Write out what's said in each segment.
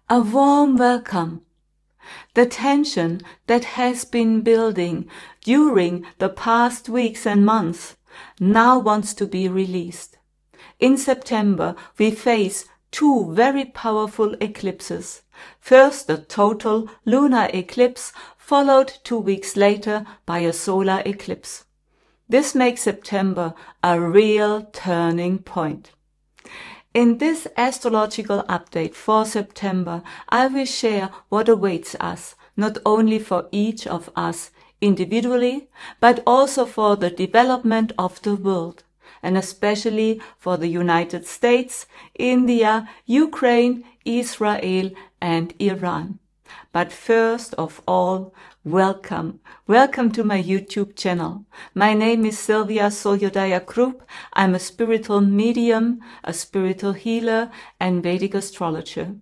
A warm welcome. The tension that has been building during the past weeks and months now wants to be released. In September, we face two very powerful eclipses. First, the total lunar eclipse, followed 2 weeks later by a solar eclipse. This makes September a real turning point. In this astrological update for September, I will share what awaits us, not only for each of us individually, but also for the development of the world, and especially for the United States, India, Ukraine, Israel, and Iran. But first of all, welcome. Welcome to my YouTube channel. My name is Sylvia Solyodaya Krupp. I'm a spiritual medium, a spiritual healer, and Vedic astrologer.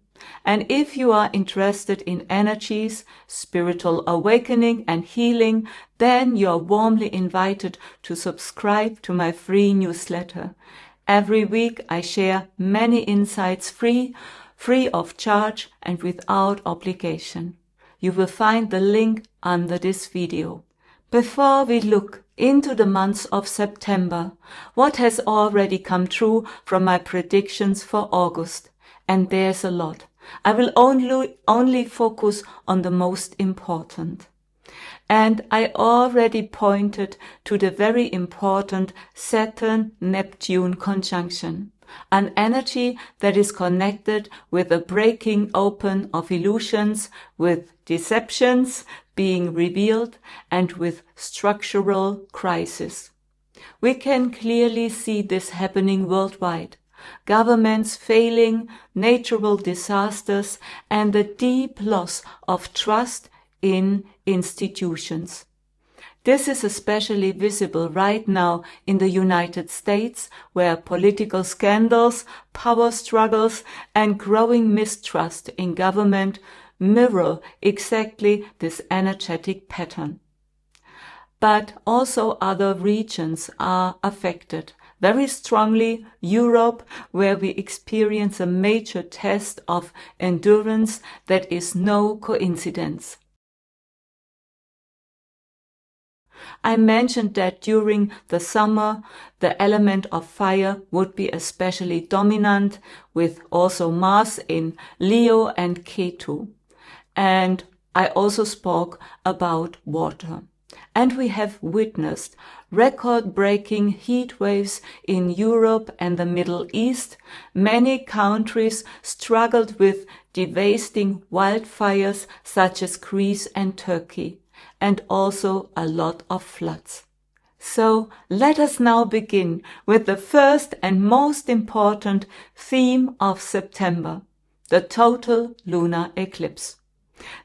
And if you are interested in energies, spiritual awakening, and healing, then you are warmly invited to subscribe to my free newsletter. Every week I share many insights free of charge and without obligation. You will find the link under this video. Before we look into the months of September, what has already come true from my predictions for August, and there's a lot. I will only focus on the most important. And I already pointed to the very important Saturn-Neptune conjunction, an energy that is connected with a breaking open of illusions, with deceptions being revealed, and with structural crisis. We can clearly see this happening worldwide. Governments failing, natural disasters, and the deep loss of trust in institutions. This is especially visible right now in the United States, where political scandals, power struggles, and growing mistrust in government mirror exactly this energetic pattern. But also other regions are affected. Very strongly, Europe, where we experience a major test of endurance that is no coincidence. I mentioned that during the summer, the element of fire would be especially dominant, with also Mars in Leo and Ketu. And I also spoke about water. And we have witnessed record-breaking heat waves in Europe and the Middle East. Many countries struggled with devastating wildfires such as Greece and Turkey, and also a lot of floods. So let us now begin with the first and most important theme of September, the total lunar eclipse.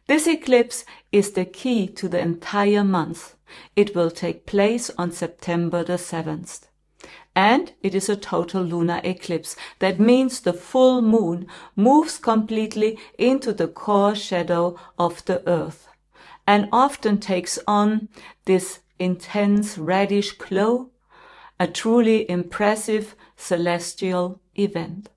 This eclipse is the key to the entire month. It will take place on September the 7th. And it is a total lunar eclipse. That means the full moon moves completely into the core shadow of the earth, and often takes on this intense reddish glow, a truly impressive celestial event.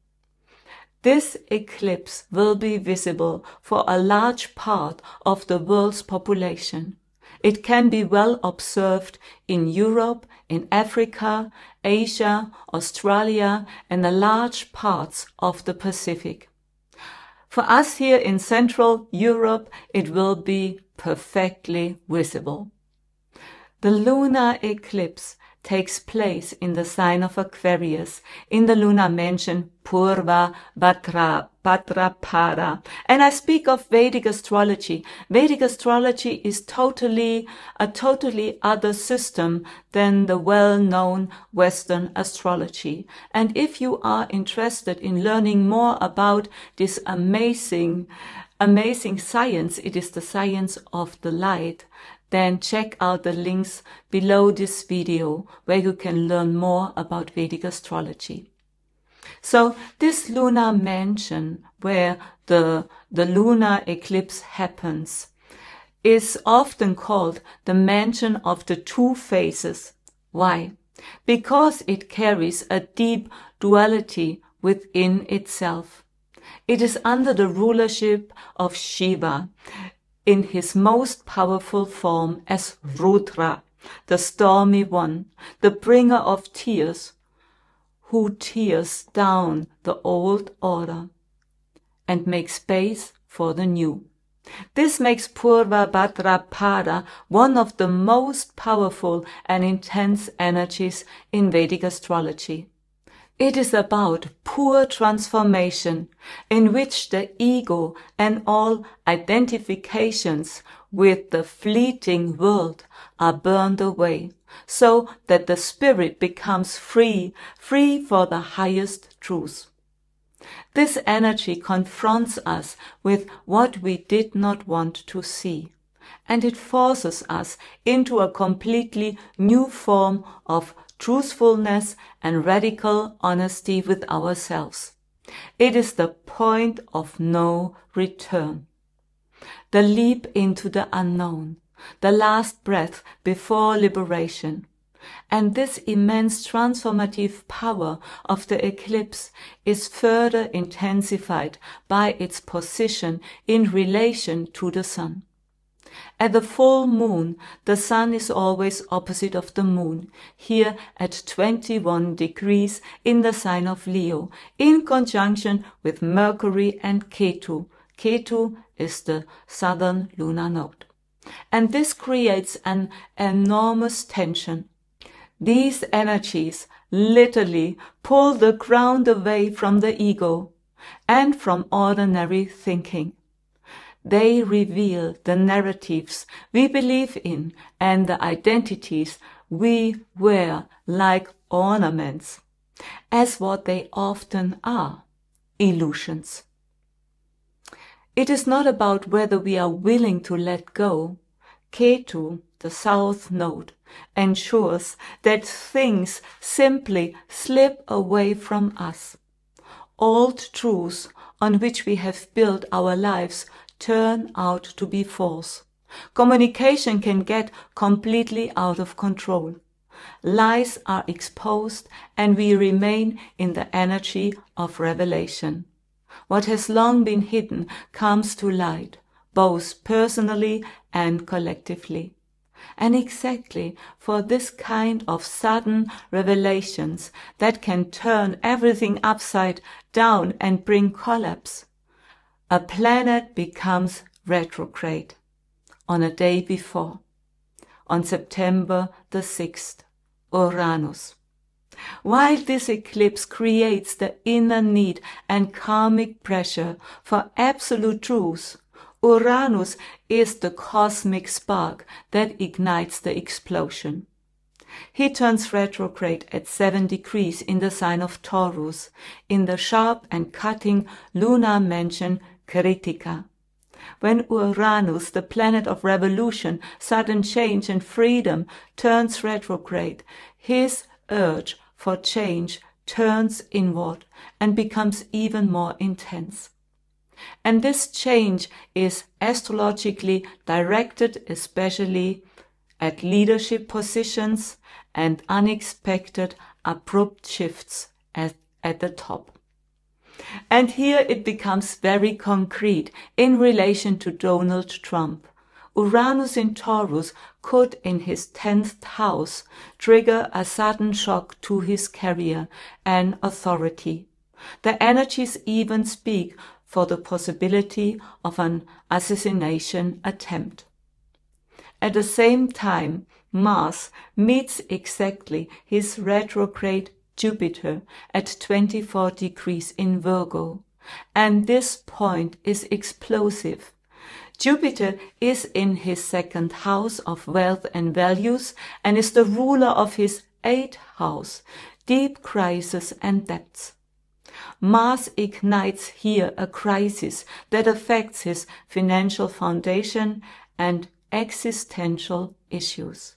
This eclipse will be visible for a large part of the world's population. It can be well observed in Europe, in Africa, Asia, Australia, and the large parts of the Pacific. For us here in Central Europe, it will be perfectly visible. The lunar eclipse takes place in the sign of Aquarius, in the lunar mansion Purva Bhadrapada. And I speak of Vedic astrology. Vedic astrology is a totally other system than the well-known Western astrology. And if you are interested in learning more about this amazing science, it is the science of the light, then check out the links below this video where you can learn more about Vedic astrology. So this lunar mansion where the lunar eclipse happens is often called the mansion of the two faces. Why? Because it carries a deep duality within itself. It is under the rulership of Shiva in his most powerful form as Rudra, the stormy one, the bringer of tears, who tears down the old order and makes space for the new. This makes Purva Bhadrapada one of the most powerful and intense energies in Vedic astrology. It is about pure transformation in which the ego and all identifications with the fleeting world are burned away, so that the spirit becomes free for the highest truth. This energy confronts us with what we did not want to see, and it forces us into a completely new form of truthfulness and radical honesty with ourselves. It is the point of no return, the leap into the unknown, the last breath before liberation. And this immense transformative power of the eclipse is further intensified by its position in relation to the sun. At the full moon, the sun is always opposite of the moon, here at 21 degrees in the sign of Leo, in conjunction with Mercury and Ketu. Ketu is the southern lunar node. And this creates an enormous tension. These energies literally pull the ground away from the ego and from ordinary thinking. They reveal the narratives we believe in and the identities we wear like ornaments, as what they often are, illusions. It is not about whether we are willing to let go. Ketu, the south node, ensures that things simply slip away from us. Old truths on which we have built our lives turn out to be false. Communication can get completely out of control. Lies are exposed and we remain in the energy of revelation. What has long been hidden comes to light, both personally and collectively. And exactly for this kind of sudden revelations that can turn everything upside down and bring collapse, a planet becomes retrograde on a day before, on September the 6th, Uranus. While this eclipse creates the inner need and karmic pressure for absolute truth, Uranus is the cosmic spark that ignites the explosion. He turns retrograde at 7 degrees in the sign of Taurus, in the sharp and cutting lunar mansion Kritika. When Uranus, the planet of revolution, sudden change and freedom, turns retrograde, his urge for change turns inward and becomes even more intense. And this change is astrologically directed especially at leadership positions and unexpected abrupt shifts at the top. And here it becomes very concrete in relation to Donald Trump. Uranus in Taurus could, in his 10th house, trigger a sudden shock to his career and authority. The energies even speak for the possibility of an assassination attempt. At the same time, Mars meets exactly his retrograde Jupiter at 24 degrees in Virgo, and this point is explosive. Jupiter is in his 2nd house of wealth and values and is the ruler of his 8th house, deep crisis and debts. Mars ignites here a crisis that affects his financial foundation and existential issues.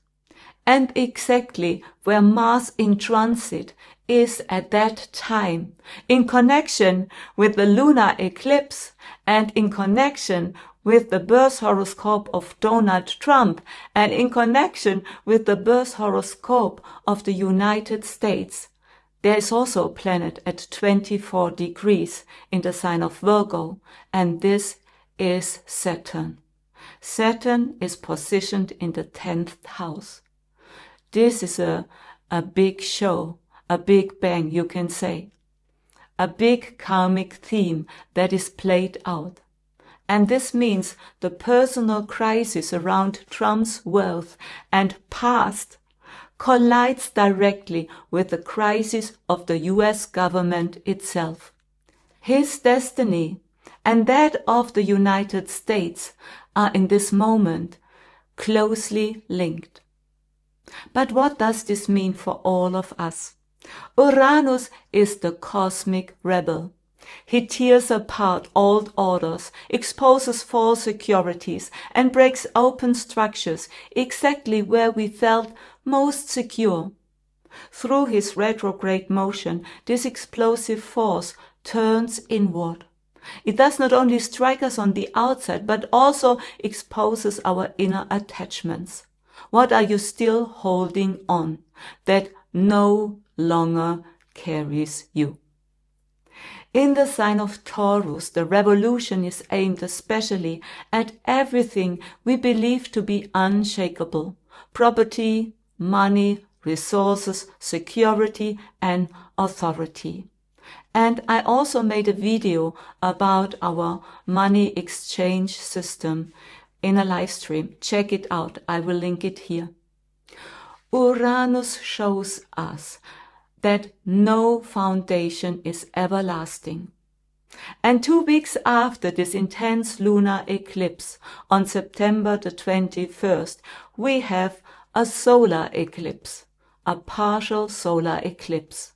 And exactly where Mars in transit is at that time, in connection with the lunar eclipse and in connection with the birth horoscope of Donald Trump and in connection with the birth horoscope of the United States, There is also a planet at 24 degrees in the sign of Virgo, and this is Saturn. Saturn is positioned in the 10th house. This is a big show, a big bang, you can say. A big karmic theme that is played out. And this means the personal crisis around Trump's wealth and past collides directly with the crisis of the US government itself. His destiny and that of the United States are in this moment closely linked. But what does this mean for all of us? Uranus is the cosmic rebel. He tears apart old orders, exposes false securities, and breaks open structures exactly where we felt most secure. Through his retrograde motion, this explosive force turns inward. It does not only strike us on the outside, but also exposes our inner attachments. What are you still holding on that no longer carries you? In the sign of Taurus, the revolution is aimed especially at everything we believe to be unshakable: property, money, resources, security, and authority. And I also made a video about our money exchange system in a live stream. Check it out. I will link it here. Uranus shows us that no foundation is everlasting. And 2 weeks after this intense lunar eclipse, on September the 21st, we have a solar eclipse, a partial solar eclipse.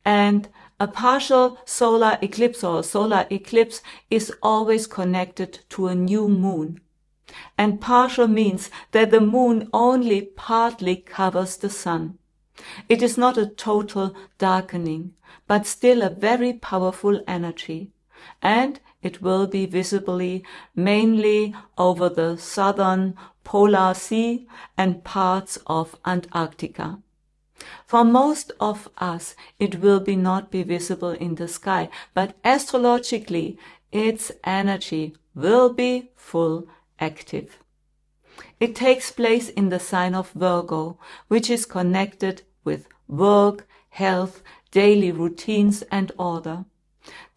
And a partial solar eclipse or a solar eclipse is always connected to a new moon. And partial means that the moon only partly covers the sun. It is not a total darkening, but still a very powerful energy, and it will be visibly mainly over the southern polar sea and parts of Antarctica. For most of us, it will not be visible in the sky, but astrologically, its energy will be full active. It takes place in the sign of Virgo, which is connected with work, health, daily routines, and order.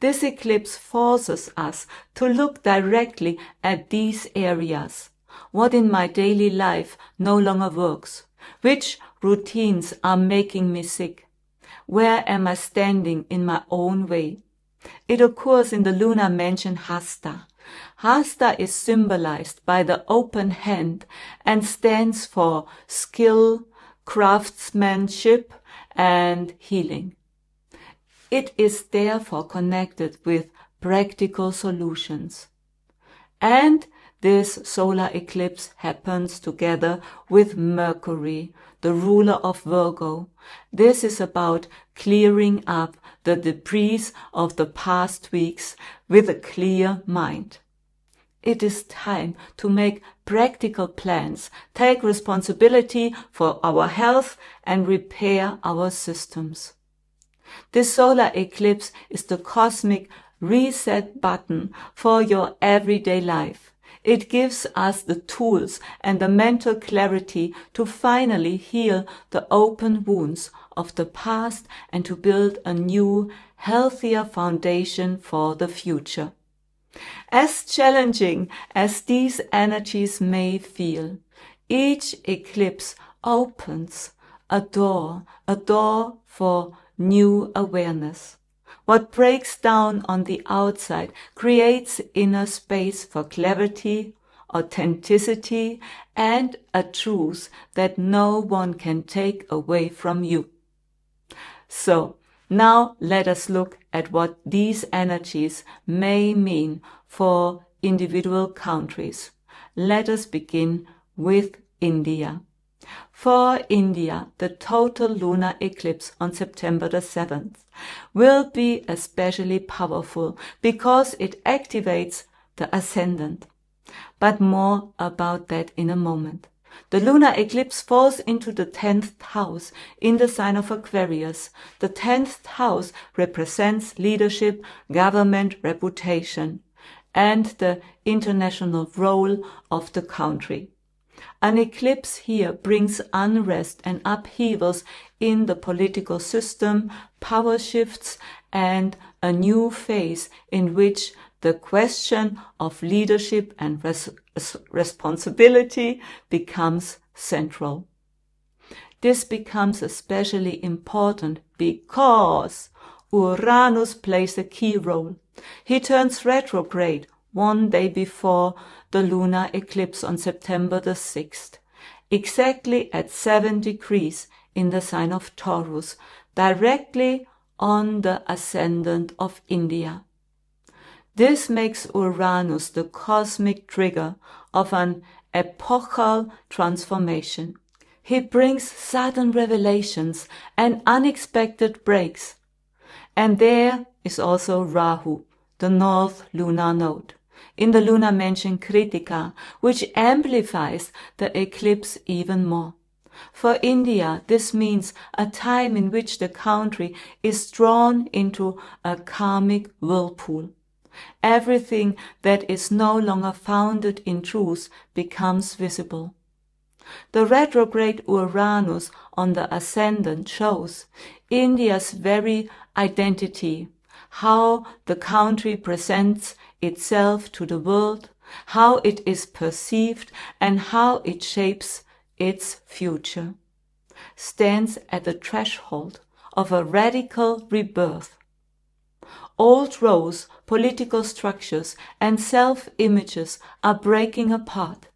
This eclipse forces us to look directly at these areas. What in my daily life no longer works? Which routines are making me sick? Where am I standing in my own way? It occurs in the lunar mansion Hasta. Hasta is symbolized by the open hand and stands for skill, craftsmanship, and healing. It is therefore connected with practical solutions. And this solar eclipse happens together with Mercury, the ruler of Virgo. This is about clearing up the debris of the past weeks with a clear mind. It is time to make practical plans, take responsibility for our health, and repair our systems. This solar eclipse is the cosmic reset button for your everyday life. It gives us the tools and the mental clarity to finally heal the open wounds of the past and to build a new, healthier foundation for the future. As challenging as these energies may feel, each eclipse opens a door for new awareness. What breaks down on the outside creates inner space for clarity, authenticity, and a truth that no one can take away from you. So, now let us look at what these energies may mean for individual countries. Let us begin with India. For India, the total lunar eclipse on September the 7th will be especially powerful because it activates the ascendant. But more about that in a moment. The lunar eclipse falls into the 10th house in the sign of Aquarius. The 10th house represents leadership, government, reputation, and the international role of the country. An eclipse here brings unrest and upheavals in the political system, power shifts, and a new phase in which the question of leadership and responsibility becomes central. This becomes especially important because Uranus plays a key role. He turns retrograde one day before the lunar eclipse on September the 6th, exactly at 7 degrees in the sign of Taurus, directly on the ascendant of India. This makes Uranus the cosmic trigger of an epochal transformation. He brings sudden revelations and unexpected breaks. And there is also Rahu, the north lunar node, in the lunar mansion Kritika, which amplifies the eclipse even more. For India, this means a time in which the country is drawn into a karmic whirlpool. Everything that is no longer founded in truth becomes visible. The retrograde Uranus on the ascendant shows India's very identity, how the country presents itself to the world, how it is perceived, and how it shapes its future, stands at the threshold of a radical rebirth. Old roles, political structures, and self-images are breaking apart.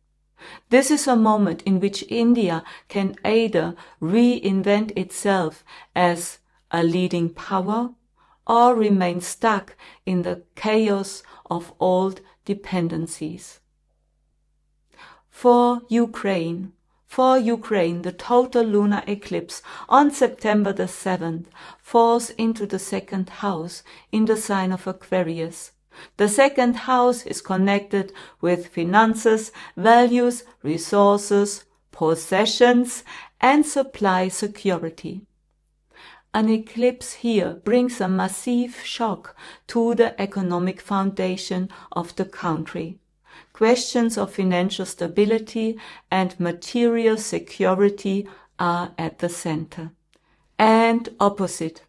This is a moment in which India can either reinvent itself as a leading power or remain stuck in the chaos of old dependencies. For Ukraine, the total lunar eclipse on September the 7th falls into the 2nd house in the sign of Aquarius. The 2nd house is connected with finances, values, resources, possessions, and supply security. An eclipse here brings a massive shock to the economic foundation of the country. Questions of financial stability and material security are at the center. And opposite,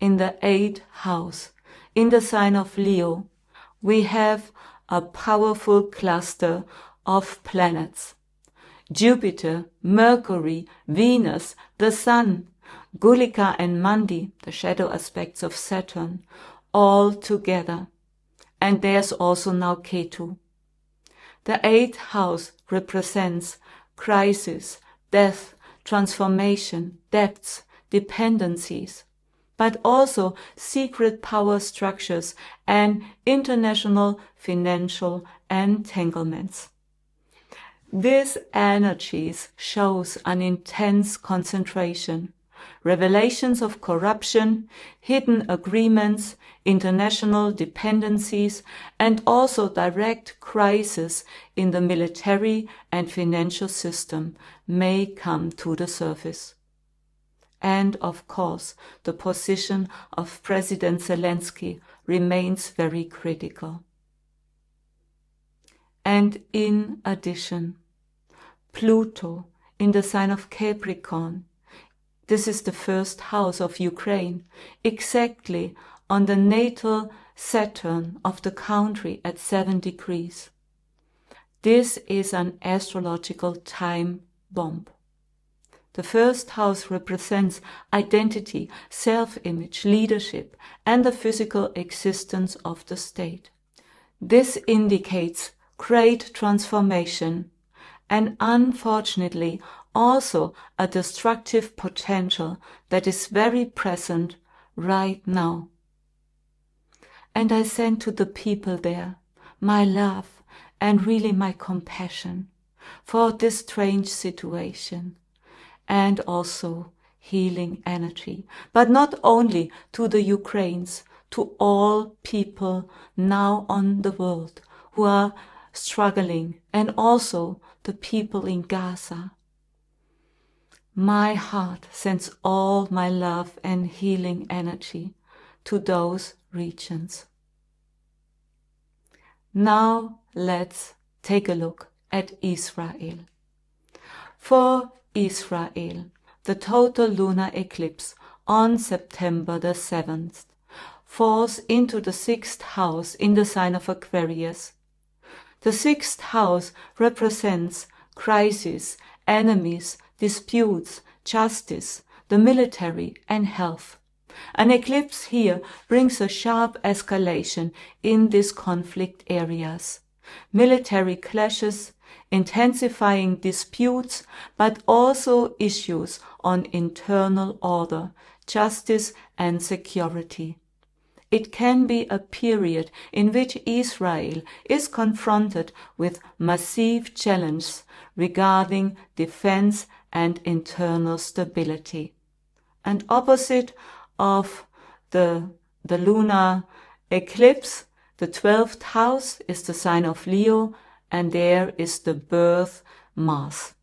in the 8th house, in the sign of Leo, we have a powerful cluster of planets. Jupiter, Mercury, Venus, the Sun, Gulika and Mandi, the shadow aspects of Saturn, all together. And there's also now Ketu. The 8th house represents crisis, death, transformation, debts, dependencies, but also secret power structures and international financial entanglements. This energies shows an intense concentration, revelations of corruption, hidden agreements, international dependencies, and also direct crisis in the military and financial system may come to the surface. And of course, the position of President Zelensky remains very critical. And in addition, Pluto in the sign of Capricorn, this is the 1st house of Ukraine, exactly on the natal Saturn of the country at 7 degrees. This is an astrological time bomb. The 1st house represents identity, self-image, leadership, and the physical existence of the state. This indicates great transformation and unfortunately also a destructive potential that is very present right now. And I send to the people there my love and really my compassion for this strange situation, and also healing energy, but not only to the Ukrainians, to all people now on the world who are struggling, and also the people in Gaza, My heart sends all my love and healing energy to those regions. Now let's take a look at Israel. For Israel, the total lunar eclipse on September the 7th falls into the 6th house in the sign of Aquarius. The 6th house represents crises, enemies, disputes, justice, the military, and health. An eclipse here brings a sharp escalation in these conflict areas. Military clashes, intensifying disputes, but also issues on internal order, justice, and security. It can be a period in which Israel is confronted with massive challenges regarding defense and internal stability. And opposite of the lunar eclipse, the 12th house is the sign of Leo, and there is the birth Mars.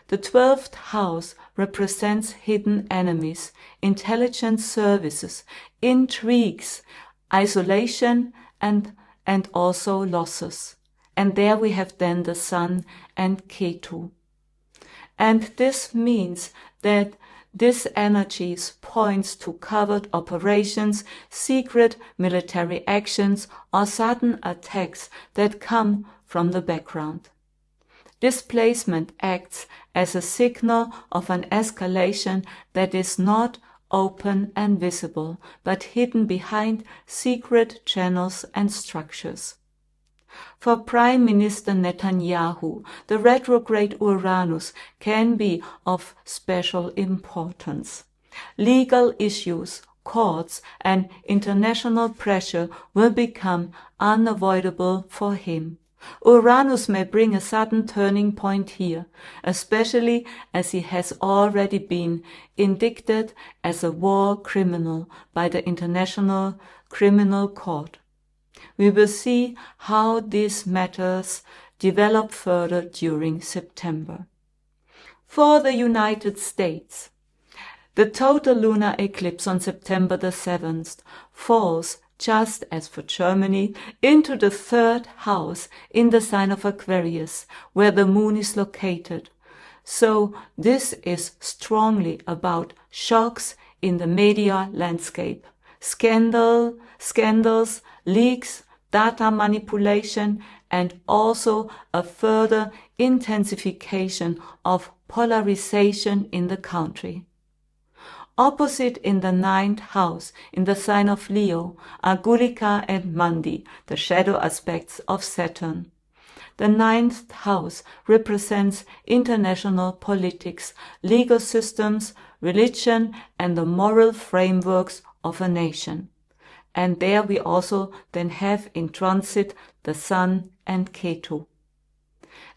The 12th house represents hidden enemies, intelligence services, intrigues, isolation, and also losses. And there we have then the Sun and Ketu. And this means that this energy points to covert operations, secret military actions, or sudden attacks that come from the background. This placement acts as a signal of an escalation that is not open and visible, but hidden behind secret channels and structures. For Prime Minister Netanyahu, the retrograde Uranus can be of special importance. Legal issues, courts, and international pressure will become unavoidable for him. Uranus may bring a sudden turning point here, especially as he has already been indicted as a war criminal by the International Criminal Court. We will see how these matters develop further during September. For the United States, the total lunar eclipse on September the 7th falls, just as for Germany, into the 3rd house in the sign of Aquarius, where the moon is located. So this is strongly about shocks in the media landscape, scandals, leaks, data manipulation, and also a further intensification of polarization in the country. Opposite in the 9th house, in the sign of Leo, are Gulika and Mandi, the shadow aspects of Saturn. The 9th house represents international politics, legal systems, religion, and the moral frameworks of a nation. And there we also then have in transit the Sun and Ketu.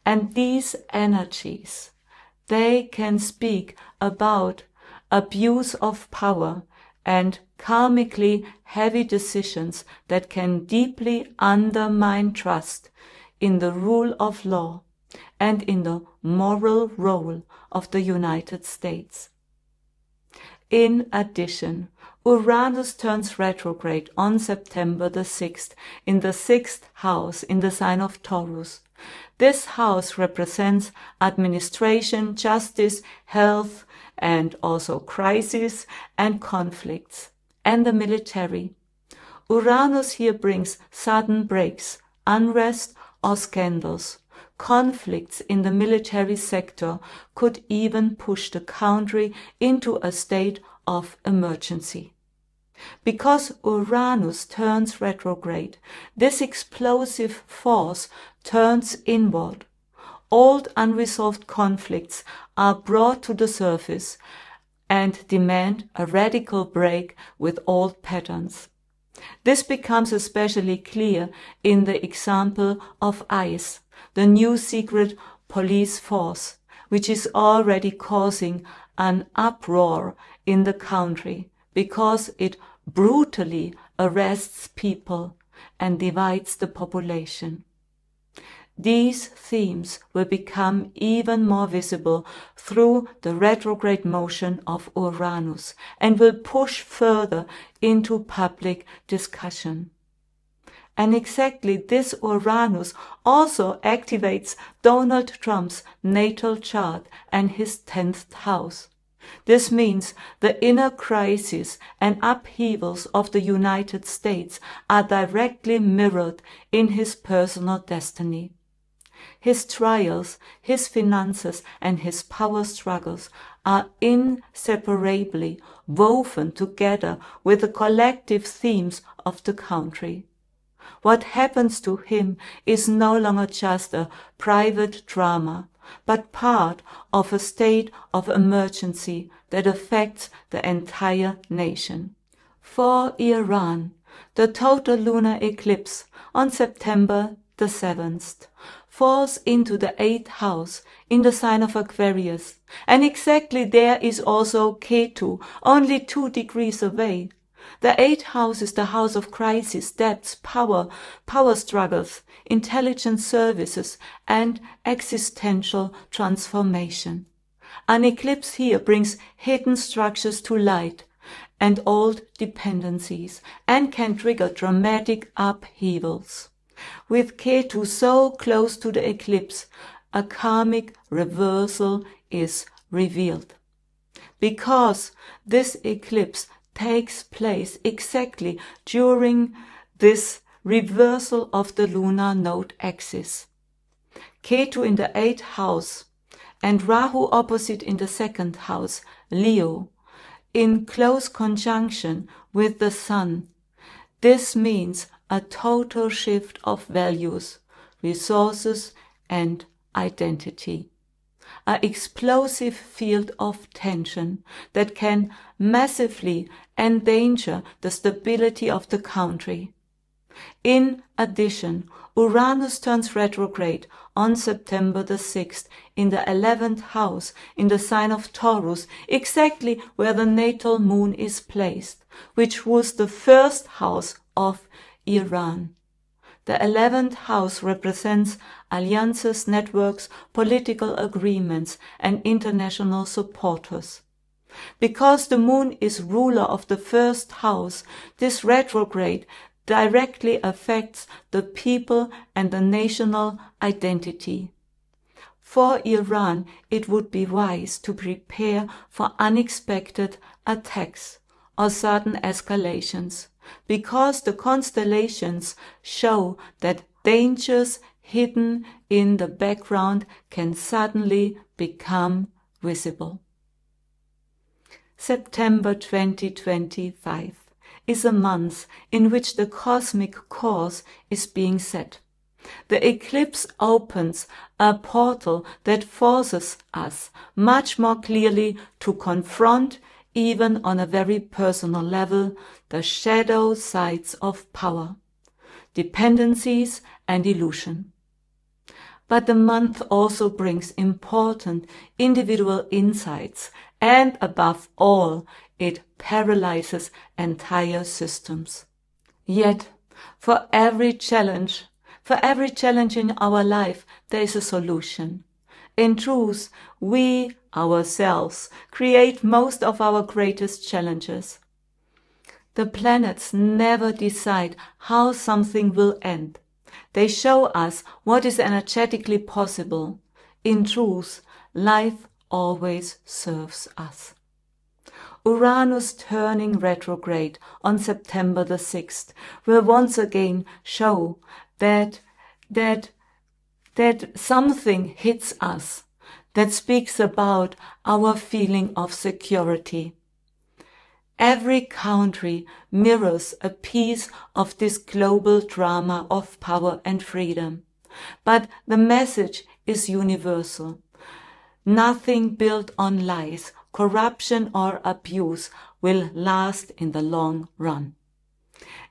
And these energies, they can speak about abuse of power and karmically heavy decisions that can deeply undermine trust in the rule of law and in the moral role of the United States. In addition, Uranus turns retrograde on September the 6th in the 6th house in the sign of Taurus. This house represents administration, justice, health, and also crises and conflicts, and the military. Uranus here brings sudden breaks, unrest, or scandals. Conflicts in the military sector could even push the country into a state of emergency. Because Uranus turns retrograde, this explosive force turns inward. Old unresolved conflicts are brought to the surface and demand a radical break with old patterns. This becomes especially clear in the example of ICE, the new secret police force, which is already causing an uproar in the country because it brutally arrests people and divides the population. These themes will become even more visible through the retrograde motion of Uranus and will push further into public discussion. And exactly this Uranus also activates Donald Trump's natal chart and his 10th house. This means the inner crises and upheavals of the United States are directly mirrored in his personal destiny. His trials, his finances, and his power struggles are inseparably woven together with the collective themes of the country. What happens to him is no longer just a private drama, but part of a state of emergency that affects the entire nation. For Iran, the total lunar eclipse on September the 7th falls into the 8th house in the sign of Aquarius, and exactly there is also Ketu, only 2 degrees away. The 8th house is the house of crisis, debts, power struggles, intelligence services, and existential transformation. An eclipse here brings hidden structures to light and old dependencies and can trigger dramatic upheavals. With Ketu so close to the eclipse, a karmic reversal is revealed. Because this eclipse takes place exactly during this reversal of the lunar node axis. Ketu in the 8th house and Rahu opposite in the 2nd house, Leo, in close conjunction with the Sun. This means a total shift of values, resources, and identity. An explosive field of tension that can massively endanger the stability of the country. In addition, Uranus turns retrograde on September the 6th in the 11th house in the sign of Taurus, exactly where the natal moon is placed, which was the 1st house of Iran. The 11th house represents alliances, networks, political agreements, and international supporters. Because the moon is ruler of the 1st house, this retrograde directly affects the people and the national identity. For Iran, it would be wise to prepare for unexpected attacks or sudden escalations, because the constellations show that dangers hidden in the background can suddenly become visible. September 2025 is a month in which the cosmic course is being set. The eclipse opens a portal that forces us much more clearly to confront, even on a very personal level, the shadow sides of power, dependencies, and illusion. But the month also brings important individual insights, and above all, it paralyzes entire systems. Yet, for every challenge in our life, there is a solution. In truth, we ourselves create most of our greatest challenges. The planets never decide how something will end. They show us what is energetically possible. In truth, life always serves us. Uranus turning retrograde on September the 6th will once again show that something hits us that speaks about our feeling of security. Every country mirrors a piece of this global drama of power and freedom, but the message is universal. Nothing built on lies, corruption, or abuse will last in the long run.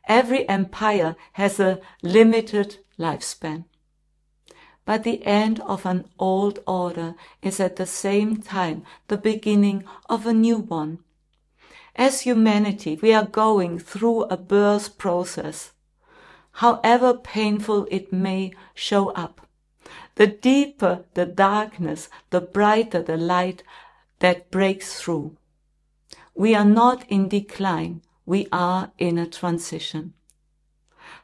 Every empire has a limited lifespan. But the end of an old order is at the same time the beginning of a new one. As humanity, we are going through a birth process, however painful it may show up. The deeper the darkness, the brighter the light that breaks through. We are not in decline, we are in a transition.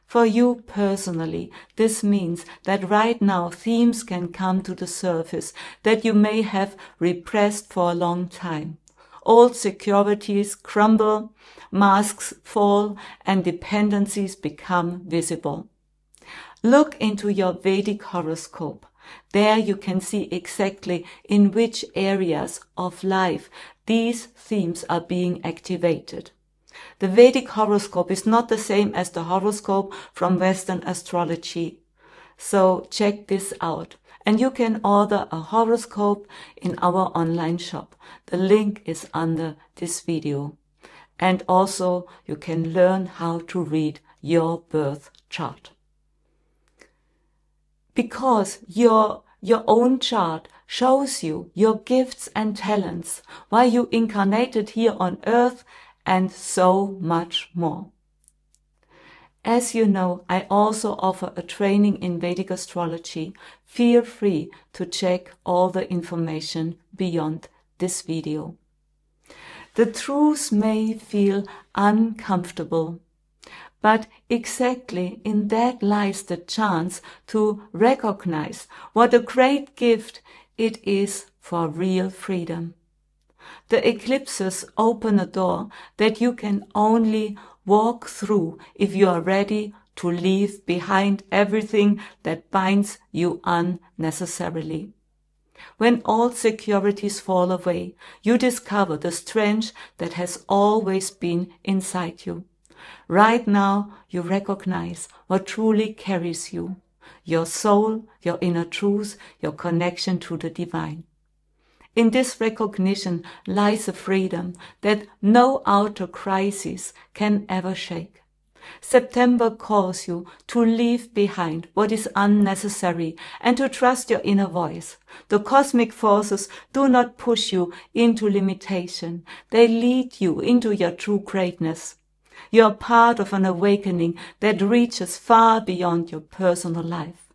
For you personally, this means that right now themes can come to the surface that you may have repressed for a long time. Old securities crumble, masks fall, and dependencies become visible. Look into your Vedic horoscope. There you can see exactly in which areas of life these themes are being activated. The Vedic horoscope is not the same as the horoscope from Western astrology. So check this out. And you can order a horoscope in our online shop. The link is under this video. And also you can learn how to read your birth chart. Because your own chart shows you your gifts and talents, why you incarnated here on earth, and so much more. As you know, I also offer a training in Vedic astrology. Feel free to check all the information beyond this video. The truth may feel uncomfortable, but exactly in that lies the chance to recognize what a great gift it is for real freedom. The eclipses open a door that you can only walk through if you are ready to leave behind everything that binds you unnecessarily. When all securities fall away, you discover the strength that has always been inside you. Right now, you recognize what truly carries you, your soul, your inner truth, your connection to the divine. In this recognition lies a freedom that no outer crisis can ever shake. September calls you to leave behind what is unnecessary and to trust your inner voice. The cosmic forces do not push you into limitation. They lead you into your true greatness. You are part of an awakening that reaches far beyond your personal life.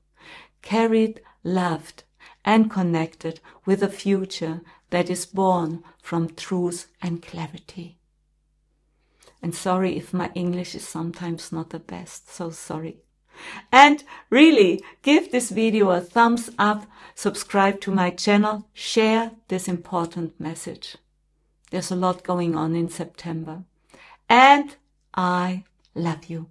Carried, loved, and connected with a future that is born from truth and clarity. And sorry if my English is sometimes not the best, so sorry. And really, give this video a thumbs up, subscribe to my channel, share this important message. There's a lot going on in September. And I love you.